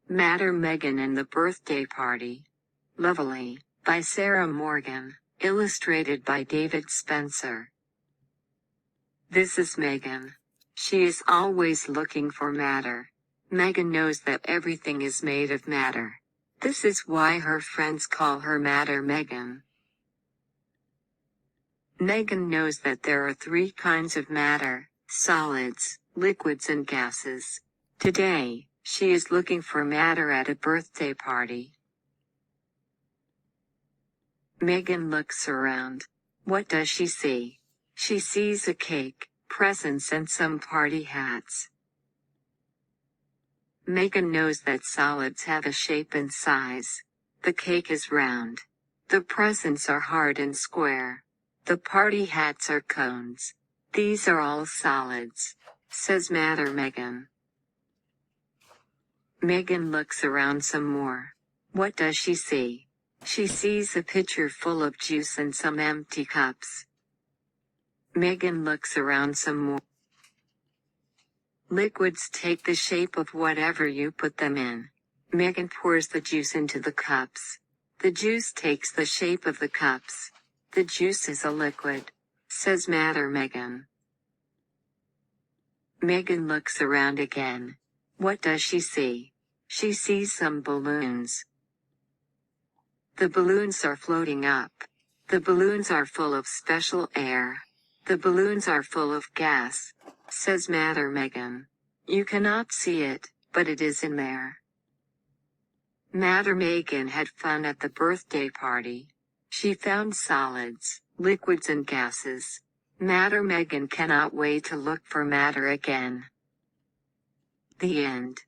Matter Megan and the Birthday Party. Lovely, by Sarah Morgan, illustrated by David Spencer. This is Megan. She is always looking for matter. Megan knows that everything is made of matter. This is why her friends call her Matter Megan. Megan knows that there are 3 kinds of matter: solids, liquids and gases. Today, she is looking for matter at a birthday party. Megan looks around. What does she see? She sees a cake, presents and some party hats. Megan knows that solids have a shape and size. The cake is round. The presents are hard and square. The party hats are cones. These are all solids, says Matter Megan. Megan looks around some more. What does she see? She sees a pitcher full of juice and some empty cups. Megan looks around some more. Liquids take the shape of whatever you put them in. Megan pours the juice into the cups. The juice takes the shape of the cups. The juice is a liquid, says Matter Megan. Megan looks around again. What does she see? She sees some balloons. The balloons are floating up. The balloons are full of special air. The balloons are full of gas, says Matter Megan. You cannot see it, but it is in there. Matter Megan had fun at the birthday party. She found solids, liquids and gases. Matter Megan cannot wait to look for matter again. The end.